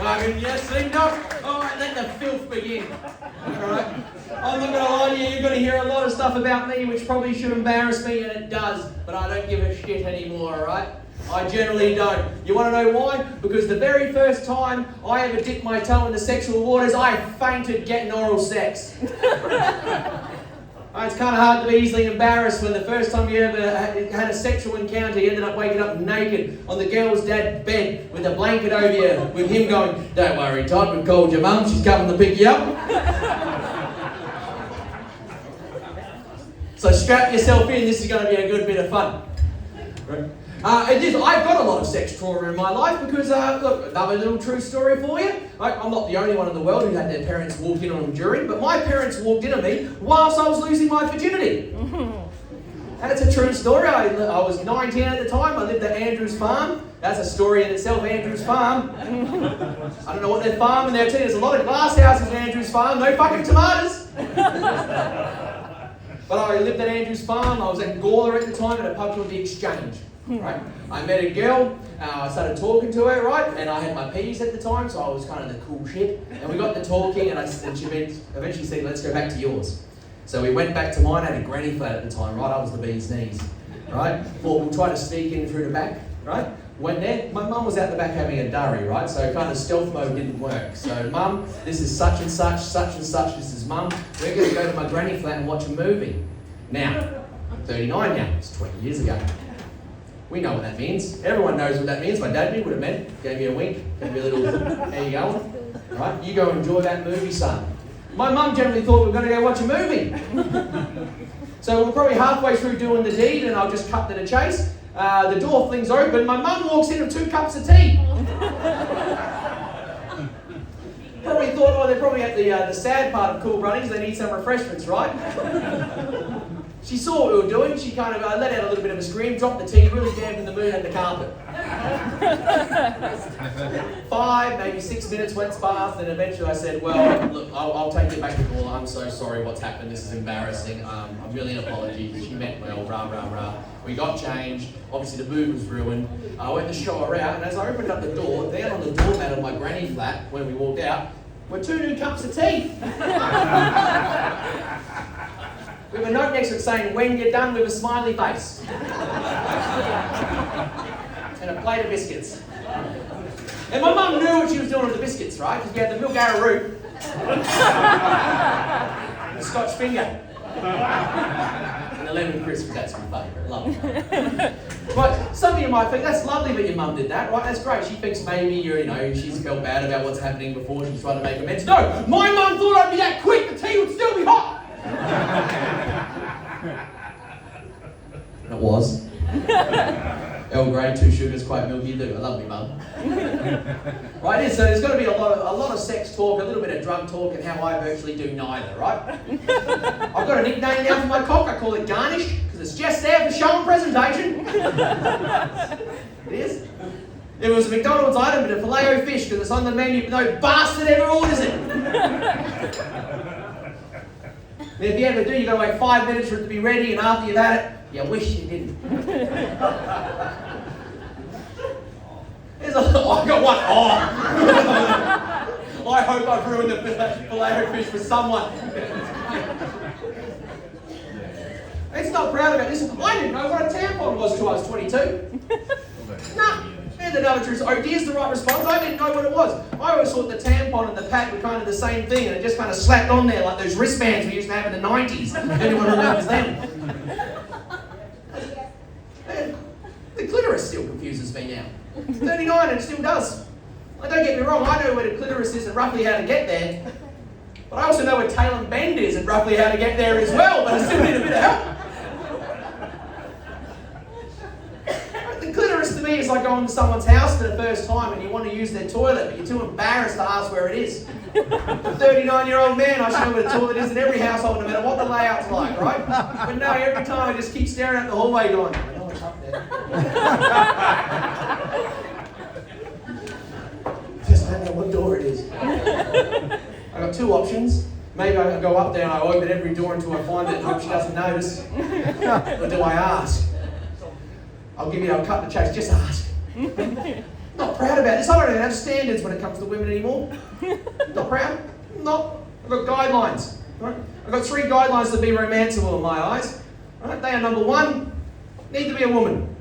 Yes, Lyndoch. All right, let the filth begin. All right. I'm not going to lie to you, you're going to hear a lot of stuff about me which probably should embarrass me, and it does, but I don't give a shit anymore, all right? I generally don't. You want to know why? Because the very first time I ever dipped my toe into sexual waters, I fainted getting oral sex. It's kind of hard to be easily embarrassed when the first time you ever had a sexual encounter, you ended up waking up naked on the girl's dad's bed with a blanket over you, with him going, "Don't worry, Todd, we've called your mum, she's coming to pick you up." So strap yourself in, this is going to be a good bit of fun. Right. I've got a lot of sex trauma in my life because, look, another little true story for you. I'm not the only one in the world who had their parents walk in on them during, but my parents walked in on me whilst I was losing my virginity. And it's a true story. I was 19 at the time. I lived at Andrew's Farm. That's a story in itself, Andrew's Farm. I don't know what they're farming there too. There's a lot of glass houses at Andrew's Farm. No fucking tomatoes. But I lived at Andrew's Farm. I was at Gawler at the time at a pub called The Exchange. Right? I met a girl, I started talking to her, right? And I had my P's at the time, so I was kind of the cool shit. And we got to talking, and she eventually said, "Let's go back to yours." So we went back to mine. I had a granny flat at the time, right? I was the bee's knees, right? Well, we tried to sneak in through the back, right? Went there. My mum was out the back having a durry, right? So kind of stealth mode didn't work. So, "Mum, this is such and such, such and such. This is Mum. We're going to go to my granny flat and watch a movie." Now, I'm 39 now. It's 20 years ago. We know what that means. Everyone knows what that means. My dad knew what it meant. Gave me a wink. Gave me a little, "How you going?" Right? "You go enjoy that movie, son." My mum generally thought we were going to go watch a movie. So we're probably halfway through doing the deed, and I'll just cut to the chase. The door flings open. My mum walks in with 2 cups of tea. Probably thought, oh, they're probably at the sad part of Cool Runnings. They need some refreshments, right? She saw what we were doing. She kind of let out a little bit of a scream, dropped the tea, really dampened the mood at the carpet. 5, maybe 6 minutes went past, and eventually I said, "Well, look, I'll take it back to Paula. I'm so sorry what's happened. This is embarrassing. A million apologies." She meant well, rah, rah, rah. We got changed. Obviously the mood was ruined. I went to show her out, and as I opened up the door, there on the doormat of my granny flat, when we walked out, were 2 new cups of tea. We have a note next to it saying, "When you're done," with a smiley face. And a plate of biscuits. And my mum knew what she was doing with the biscuits, right? Because we had the milk arrowroot. And the Scotch finger. And the lemon crisp, that's my favourite. Love it. But some of you might think, "That's lovely that your mum did that," right? That's great. She thinks maybe she's felt bad about what's happening before, she's trying to make amends. No! My mum thought I'd be that quick, the tea would still be hot! And it was. Earl Grey, 2 sugars, quite milky. I love me, mum. Right, so there's got to be a lot of sex talk, a little bit of drug talk, and how I virtually do neither, right? I've got a nickname now for my cock. I call it Garnish, because it's just there for show and presentation. It is. If it was a McDonald's item, but a filet-o-fish, because it's on the menu, but no bastard ever orders it. And if you ever do, you've got to wait 5 minutes for it to be ready, and after you've had it, you wish you didn't. I got one. Oh. I hope I've ruined the filet-o-fish for someone. It's not proud of it. Listen, I didn't know what a tampon was until I was 22. Nah. And another truth. Oh, here's the right response. I didn't know what it was. I always thought the tampon and the pad were kind of the same thing, and it just kind of slapped on there like those wristbands we used to have in the 90s. Anyone remembers them? The clitoris still confuses me now. 39 and it still does. Don't get me wrong, I know where the clitoris is and roughly how to get there. But I also know where tail and bend is and roughly how to get there as well, but I still need a bit of help. The clitoris to me is like going to someone's house for the first time and you want to use their toilet, but you're too embarrassed to ask where it is. A 39-year-old man, I should know where the toilet is in every household, no matter what the layout's like, right? But no, every time I just keep staring at the hallway going, I know it's up there. Just don't know what door it is. I've got 2 options. Maybe I go up there and I open every door until I find it and hope she doesn't notice. Or do I ask? I'll cut the chase, just ask. Not not proud about this. I don't even have standards when it comes to women anymore. Not proud. Not. I've got guidelines. Right? I've got 3 guidelines to be romanceable in my eyes. Right? They are: number 1, need to be a woman.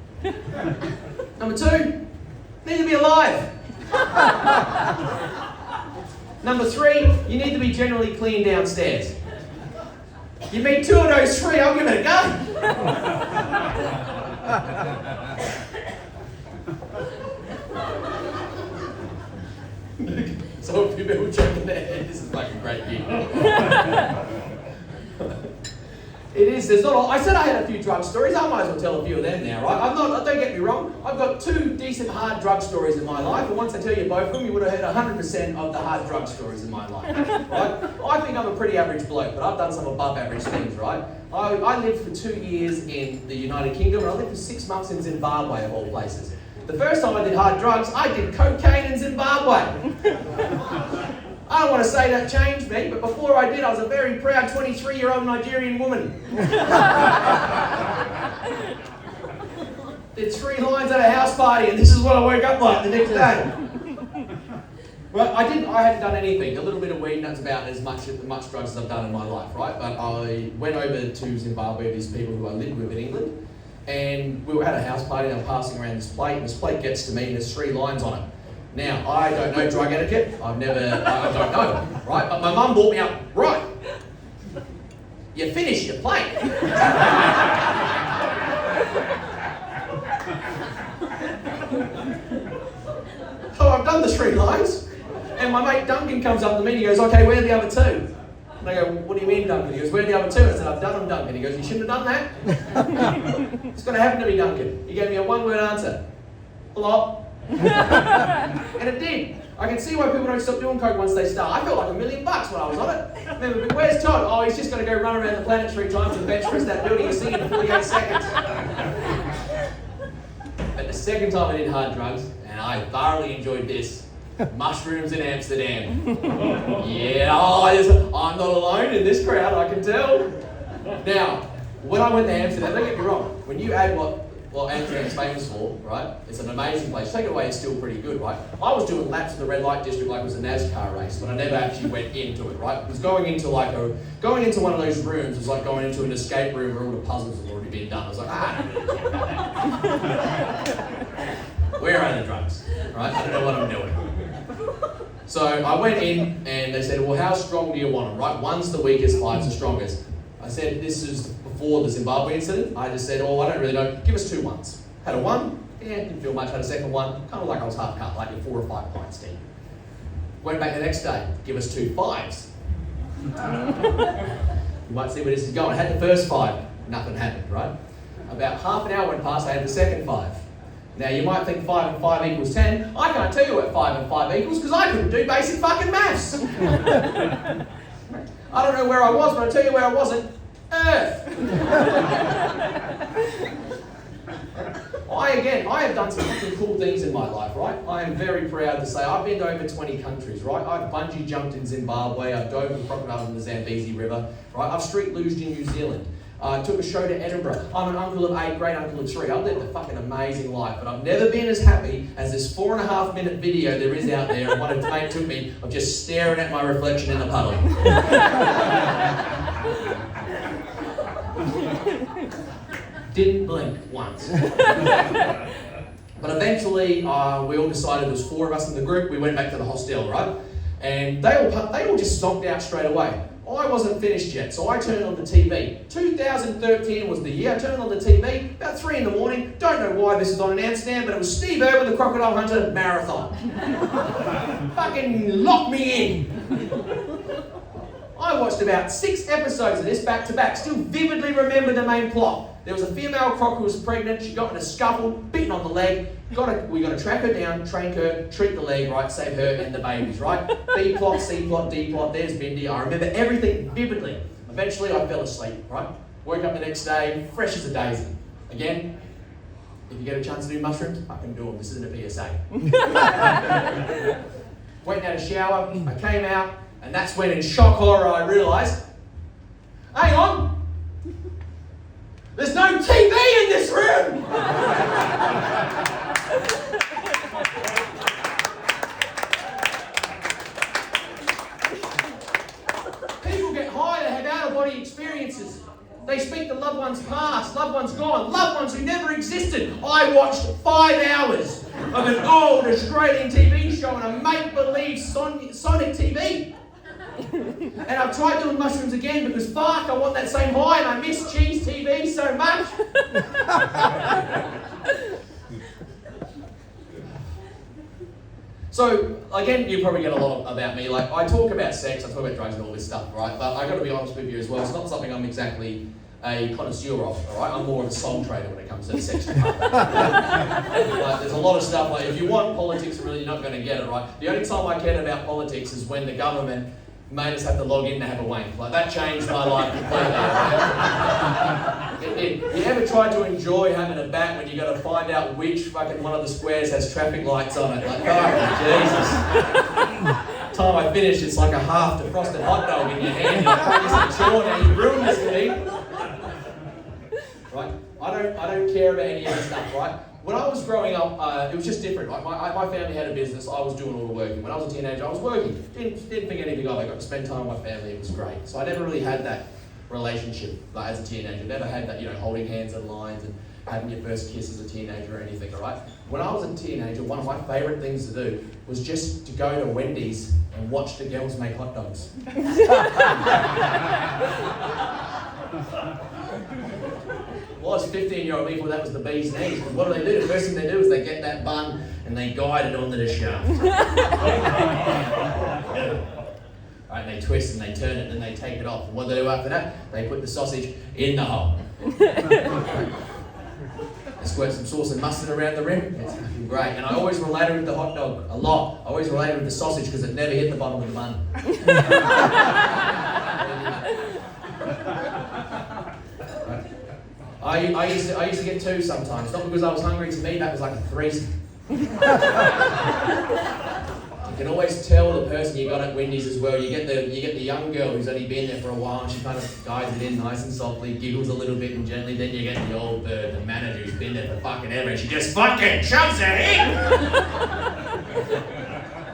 Number 2, need to be alive. Number 3, you need to be generally clean downstairs. You meet 2 of those 3, I'll give it a go. So a few people jumping their head, this is like a great gig. It is. There's not. I said I had a few drug stories. I might as well tell a few of them now, right? Don't get me wrong. I've got 2 decent hard drug stories in my life, and once I tell you both of them, you would have heard 100% of the hard drug stories in my life, right? I think I'm a pretty average bloke, but I've done some above average things, right? I lived for 2 years in the United Kingdom, and I lived for 6 months in Zimbabwe, of all places. The first time I did hard drugs, I did cocaine in Zimbabwe. I don't want to say that changed me, but before I did, I was a very proud 23-year-old Nigerian woman. Did 3 lines at a house party, and this is what I woke up like the next day. Well, I hadn't done anything. A little bit of weed, and that's about as much drugs as I've done in my life, right? But I went over to Zimbabwe with these people who I lived with in England, and we were at a house party, and they were passing around this plate, and this plate gets to me, and there's 3 lines on it. Now, I don't know drug etiquette. I don't know, right? But my mum brought me up, right, you finish your plate. So I've done the 3 lines, and my mate Duncan comes up to me and he goes, okay, where are the other 2? And I go, what do you mean, Duncan? He goes, where are the other 2? I said, I've done them, Duncan. He goes, you shouldn't have done that. It's going to happen to me, Duncan. He gave me a 1-word answer. A lot. And it did. I can see why people don't stop doing coke once they start. I felt like $1 million when I was on it. Remember, but where's Todd? Oh, he's just going to go run around the planet 3 times and bench press that building you see in 48 seconds. But the second time I did hard drugs, and I thoroughly enjoyed this, mushrooms in Amsterdam. Yeah, I'm not alone in this crowd, I can tell. Now, when I went to Amsterdam, don't get me wrong, when you add what Amsterdam's famous for, right? It's an amazing place. Take it away, it's still pretty good, right? I was doing laps in the red light district like it was a NASCAR race, but I never actually went into it, right? It was going into one of those rooms was like going into an escape room where all the puzzles have already been done. I was like, where are the drugs, right? I don't know what I'm doing. So I went in and they said, well, how strong do you want them, right? 1's the weakest, 5's the strongest. I said, this is before the Zimbabwe incident. I just said, oh, I don't really know. Give us 2 1s. Had a 1, didn't feel much. Had a second 1, kind of like I was half cut, like 4 or 5 pints deep. Went back the next day, give us 2 5s. You might see where this is going. I had the first 5, nothing happened, right? About half an hour went past, I had the second 5. Now you might think 5 and 5 equals 10. I can't tell you what 5 and 5 equals because I couldn't do basic fucking maths. I don't know where I was, but I'll tell you where I wasn't. Earth. I have done some fucking cool things in my life, right? I am very proud to say I've been to over 20 countries, right? I've bungee jumped in Zimbabwe, I've dove in crocodiles in the Zambezi River, right? I've street luged in New Zealand. I took a show to Edinburgh. I'm an uncle of 8, great uncle of 3. I've lived a fucking amazing life, but I've never been as happy as this 4.5-minute video there is out there, and one mate took me of just staring at my reflection in the puddle. Didn't blink once. But eventually, we all decided, there was 4 of us in the group, we went back to the hostel, right? And they all just stomped out straight away. I wasn't finished yet, so I turned on the TV. 2013 was the year. I turned on the TV, about 3 in the morning. Don't know why this is on in Amsterdam, but it was Steve Irwin, the Crocodile Hunter Marathon. Fucking lock me in. I watched about 6 episodes of this back to back. Still vividly remember the main plot. There was a female croc who was pregnant. She got in a scuffle, bitten on the leg. We got to track her down, train her, treat the leg, right? Save her and the babies, right? B plot, C plot, D plot. There's Bindi. I remember everything vividly. Eventually, I fell asleep, right? Woke up the next day, fresh as a daisy. Again, if you get a chance to do mushrooms, fucking do them. This isn't a PSA. Went and had a shower. I came out, and that's when, in shock horror, I realised, hang on. There's no TV in this room! They speak to loved ones past, loved ones gone, loved ones who never existed. I watched 5 hours of an old Australian TV show on a make-believe Sonic TV. And I've tried doing mushrooms again because fuck, I want that same high and I miss cheese TV so much. So, again, you probably get a lot about me. Like, I talk about sex, I talk about drugs and all this stuff, right? But I got to be honest with you as well, it's not something I'm exactly a connoisseur of, all right? I'm more of a song trader when it comes to sex. Like, there's a lot of stuff, like, if you want politics, really, you're not going to get it, right? The only time I cared about politics is when the government made us have to log in to have a wank. Like, that changed my life completely. You ever tried to enjoy having a bat when you got to find out which fucking one of the squares has traffic lights on it? Like, oh, Jesus. Time I finish, it's like a half defrosted hot dog in your hand. You're practicing chore now. You ruined this thing. Right? I don't care about any of that stuff, right? When I was growing up, it was just different. Right? My family had a business. I was doing all the working. When I was a teenager, I was working. Didn't think anything of it. I got to spend time with my family. It was great. So I never really had that relationship like, as a teenager. Never had that, holding hands in lines and having your first kiss as a teenager or anything, all right? When I was a teenager, one of my favourite things to do was just to go to Wendy's and watch the girls make hot dogs. Well, as a 15-year-old me, that was the bee's knees. But what do? The first thing they do is they get that bun and they guide it onto the shaft. Right, and they twist and they turn it and they take it off. And what do they do after that? They put the sausage in the hole. They squirt some sauce and mustard around the rim. It's fucking great. And I always related with the hot dog a lot. I always related with the sausage because it never hit the bottom of the bun. I used to get two sometimes, not because I was hungry. To me, that was like a threesome. You can always tell the person you got at Wendy's as well. You get the young girl who's only been there for a while, and she kind of guides it in nice and softly, giggles a little bit and gently. Then you get the old bird, the manager who's been there for fucking ever, and she just fucking shoves it in.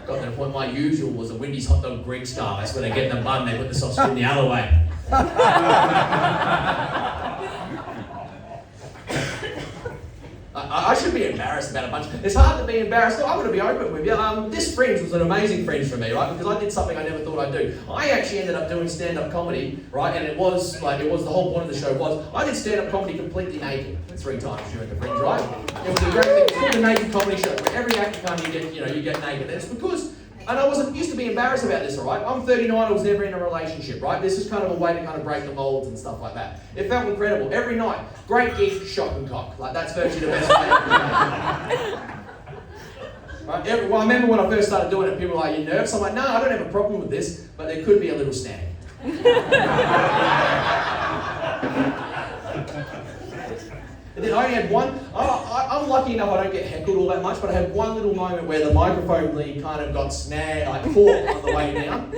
Got to the point my usual was a Wendy's hot dog Greek style. That's where they get the bun, they put the sausage in the other way. I should be embarrassed about a bunch. It's hard to be embarrassed. I'm going to be open with you. This fringe was an amazing fringe for me, right? Because I did something I never thought I'd do. I actually ended up doing stand-up comedy, right? And it was the whole point of the show was I did stand-up comedy completely naked 3 times during the fringe, right? It was a great thing. It's called the naked comedy show, where every act you come, you get naked. And it's because. And I wasn't used to be embarrassed about this, all right? I'm 39, I was never in a relationship, right? This is kind of a way to kind of break the molds and stuff like that. It felt incredible. Every night, great gig, shot and cock. Like, that's virtually the best way to do it. Right? I remember when I first started doing it, people were like, "You nervous?" I'm like, "No, I don't have a problem with this, but there could be a little snag." And then I only had one. I'm lucky enough I don't get heckled all that much, but I had one little moment where the microphone lead kind of got snagged, like caught on the way down,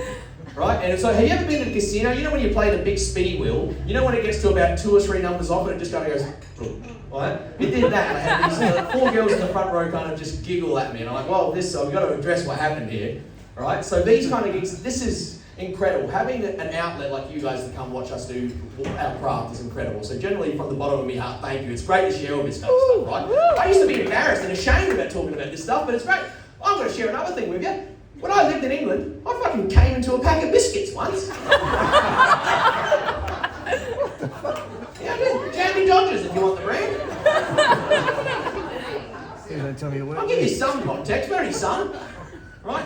right? And so, have you ever been to a casino? You know when you play the big spinny wheel? You know when it gets to about 2 or 3 numbers off, and it just kind of goes, right? It did that. And I had these 4 girls in the front row kind of just giggle at me, and I'm like, well, I've got to address what happened here, right? So these kind of gigs, this is incredible. Having an outlet like you guys to come watch us do our craft is incredible. So generally, from the bottom of my heart, thank you. It's great to share all this kind of stuff, right? I used to be embarrassed and ashamed about talking about this stuff, but it's great. I'm going to share another thing with you. When I lived in England, I fucking came into a pack of biscuits once. Yeah, I did. Jammy Dodgers, if you want the brand. I'll give you some context, very some. Right?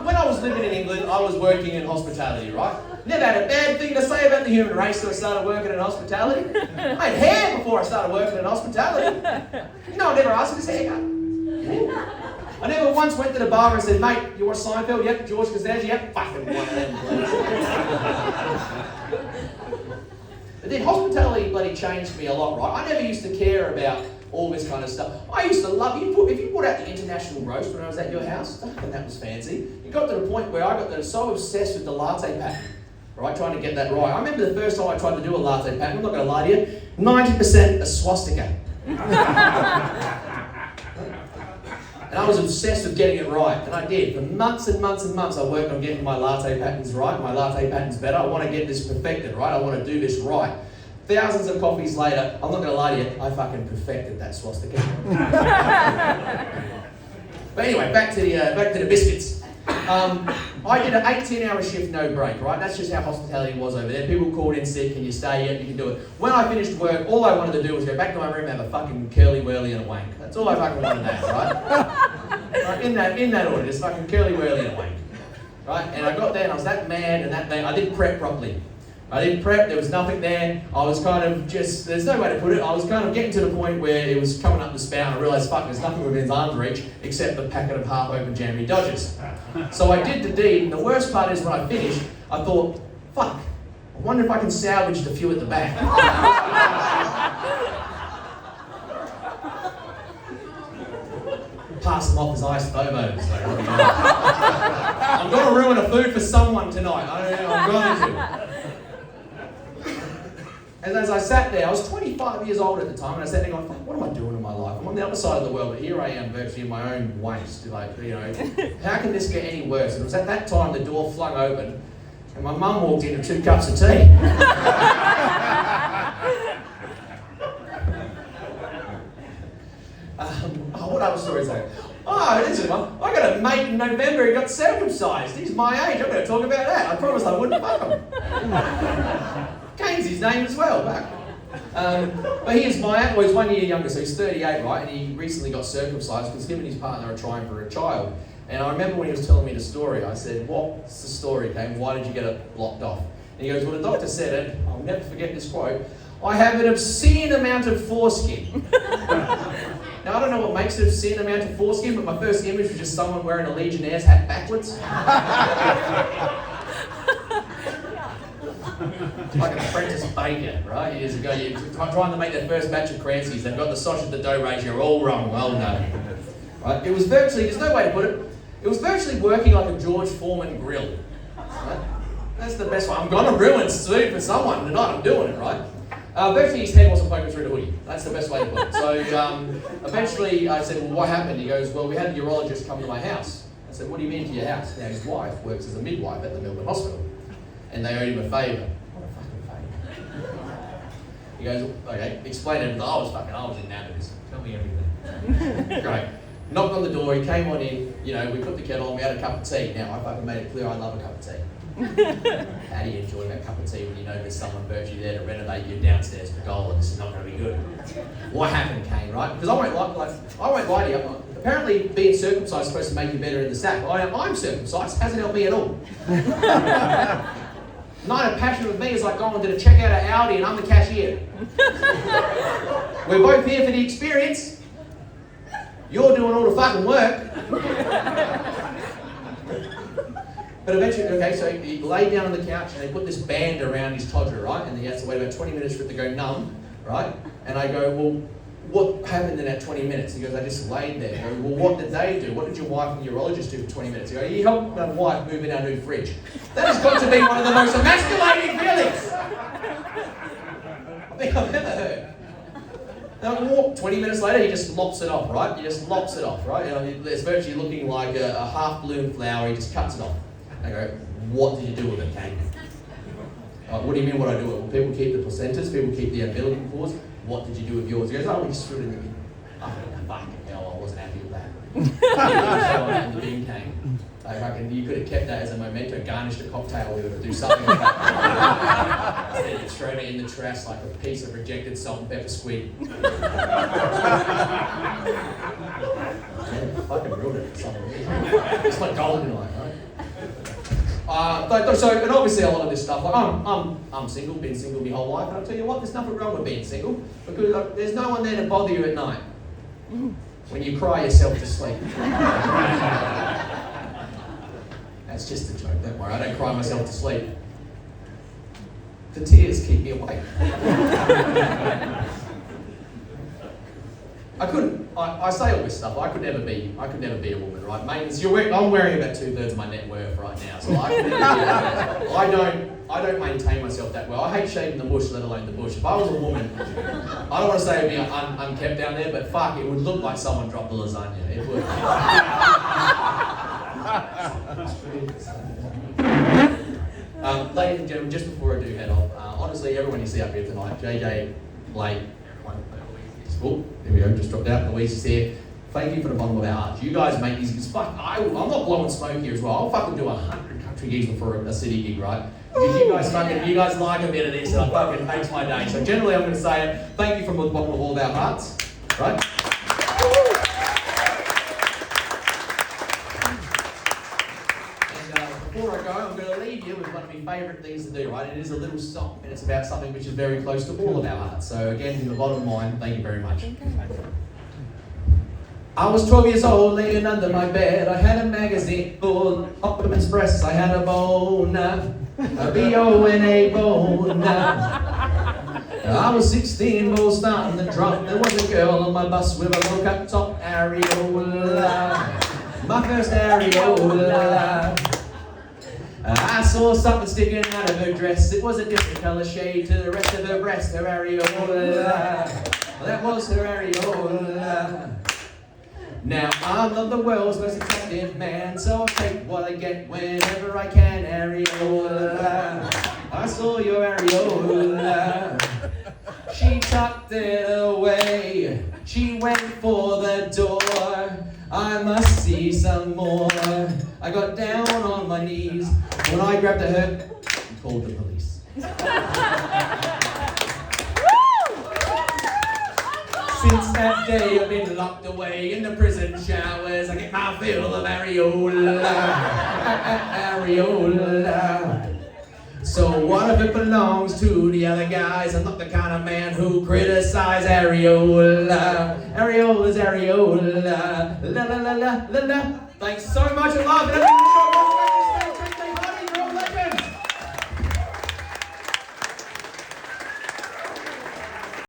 When I was living in England, I was working in hospitality, right? Never had a bad thing to say about the human race till I started working in hospitality. I had hair before I started working in hospitality. You know, I never asked for his haircut. I never once went to the barber and said, "Mate, you watch Seinfeld? Yep. George Costanza? Yep. Fucking one of them, please." But then hospitality bloody changed me a lot, right? I never used to care about all this kind of stuff. I used to love if you put out the international roast when I was at your house, and that was fancy. It got to the point where I got so obsessed with the latte pattern, right, trying to get that right. I remember the first time I tried to do a latte pattern, I'm not going to lie to you, 90% a swastika. And I was obsessed with getting it right, and I did. For months and months and months, I worked on getting my latte patterns right, my latte patterns better. I want to get this perfected, right? I want to do this right. thousands of coffees later, I'm not going to lie to you, I fucking perfected that swastika. But anyway, back to the biscuits. I did an 18-hour shift, no break, right? That's just how hospitality was over there. People called in sick, can you stay in? You can do it. When I finished work, all I wanted to do was go back to my room and have a fucking curly-whirly and a wank. That's all I fucking wanted to have, right? Right? In that order, just fucking curly-whirly and a wank. Right? And I got there and I was that mad and that I didn't prep properly. I didn't prep, there was nothing there. I was kind of just, there's no way to put it, I was kind of getting to the point where it was coming up the spout and I realised, fuck, there's nothing within his arm's reach except a packet of half-open jammy Dodgers. So I did the deed, and the worst part is when I finished, I thought, fuck, I wonder if I can salvage the few at the back. Pass them off as iced Bobos. So I'm going to ruin a food for someone tonight. I'm going to. And as I sat there, I was 25 years old at the time, and I sat there going, fuck, what am I doing in my life? I'm on the other side of the world, but here I am virtually in my own waste. Like, you know, how can this get any worse? And it was at that time the door flung open, and my mum walked in with 2 cups of tea. What other stories are there? Oh, listen, I got a mate in November who got circumcised. He's my age. I'm going to talk about that. I promised I wouldn't fuck him. Kane's his name as well, back. But he is well, he's 1 year younger, so he's 38, right? And he recently got circumcised because him and his partner are trying for a child. And I remember when he was telling me the story, I said, what's the story, Kane? Why did you get it blocked off? And he goes, well, the doctor said it, I'll never forget this quote, I have an obscene amount of foreskin. Now, I don't know what makes an obscene amount of foreskin, but my first image was just someone wearing a Legionnaires hat backwards. Like an apprentice baker, right? Years ago, you're trying to make their first batch of Crancies. They've got the sausage to dough ratio all wrong. Well, no. Right? It was virtually, there's no way to put it, it was virtually working like a George Foreman grill. Right? That's the best one. I'm going to ruin food for someone tonight. I'm doing it, right? Virtually his head wasn't poking through the hoodie. That's the best way to put it. So eventually I said, well, what happened? He goes, well, we had a urologist come to my house. I said, what do you mean to your house? Now his wife works as a midwife at the Melbourne Hospital. And they owed him a favour. What a fucking favour. He goes, okay, explain everything. I was enamored. Tell me everything. Great. Knocked on the door, he came on in, you know, we put the kettle on, we had a cup of tea. Now, I fucking made it clear I love a cup of tea. How do you enjoy that cup of tea when you know there's someone virtually there to renovate your downstairs pergola and this is not going to be good? What happened, Kane, right? Because I won't lie to you. Apparently, being circumcised is supposed to make you better in the sack. I'm circumcised, hasn't helped me at all. Night of passion with me is like going to the checkout at Audi and I'm the cashier. We're both here for the experience. You're doing all the fucking work. But eventually, okay, so he laid down on the couch and they put this band around his toddler, right? And he has to wait about 20 minutes for it to go numb, right? And I go, well, what happened in that 20 minutes? He goes, I just laid there. I go, well, what did they do? What did your wife and the urologist do for 20 minutes? He goes, he helped my wife move in our new fridge. That has got to be one of the most emasculating feelings I think I've ever heard. Now, 20 minutes later, he just lops it off, right? He just lops it off, right? You know, it's virtually looking like a half-bloom flower. He just cuts it off. I go, what did you do with it, Kane? What do you mean what I do with it? Well, people keep the placentas, people keep the umbilical cords. What did you do with yours? He goes, oh, we just threw it in the bin. Oh, fucking hell, I wasn't happy with that. In the bin, Kane. I reckon you could have kept that as a memento, garnished a cocktail with it, or do something like that. Instead, you thrown it in the trash like a piece of rejected salt and pepper squid. Fucking ruined it for someone. It's like golden light, right? And obviously a lot of this stuff, like I'm single, been single my whole life, and I'll tell you what, there's nothing wrong with being single, because there's no one there to bother you at night when you cry yourself to sleep. That's just a joke, don't worry, I don't cry myself to sleep. The tears keep me awake. I say all this stuff, I could never be a woman, right? I'm wearing about 2/3 of my net worth right now, so I could never be a woman. I don't maintain myself that well. I hate shaving the bush, let alone the bush. If I was a woman, I don't want to say it'd be unkept down there, but fuck, it would look like someone dropped the lasagna. It would. Ladies and gentlemen, just before I do head off, on a obviously everyone you see up here tonight, JJ, Blake, everyone. Oh, there we go, just dropped out. Louise is here. Thank you for the bottom of our hearts. You guys make these gigs. Fuck, I'm not blowing smoke here as well. I'll fucking do 100 country gigs before a city gig, right? Because you guys like a bit of this, and it fucking makes my day. So generally, I'm going to say it. Thank you from the bottom of all of our hearts, right? Before I go, I'm going to leave you with one of my favourite things to do, right? It is a little song, and it's about something which is very close to all of our hearts. So again, from the bottom of mine, thank you very much. I was 12 years old, laying under my bed. I had a magazine full of Optimum's breasts. I had a boner, a B-O-N-A boner. I was 16, balls starting to drop. There was a girl on my bus with a low-cut top areola. My first areola. I saw something sticking out of her dress. It was a different colour shade to the rest of her breast, her areola. That was her areola. Now, I'm not the world's most attractive man, so I'll take what I get whenever I can, areola. I saw your areola. She tucked it away. She went for the door. I must see some more. I got down on my knees. When I grabbed her, and called the police. Since that day I've been locked away in the prison showers. I get my fill of areola. Areola. So what if it belongs to the other guys? I'm not the kind of man who criticize areola. Areola's areola. La la la la la la. Thanks so much for laughing at me.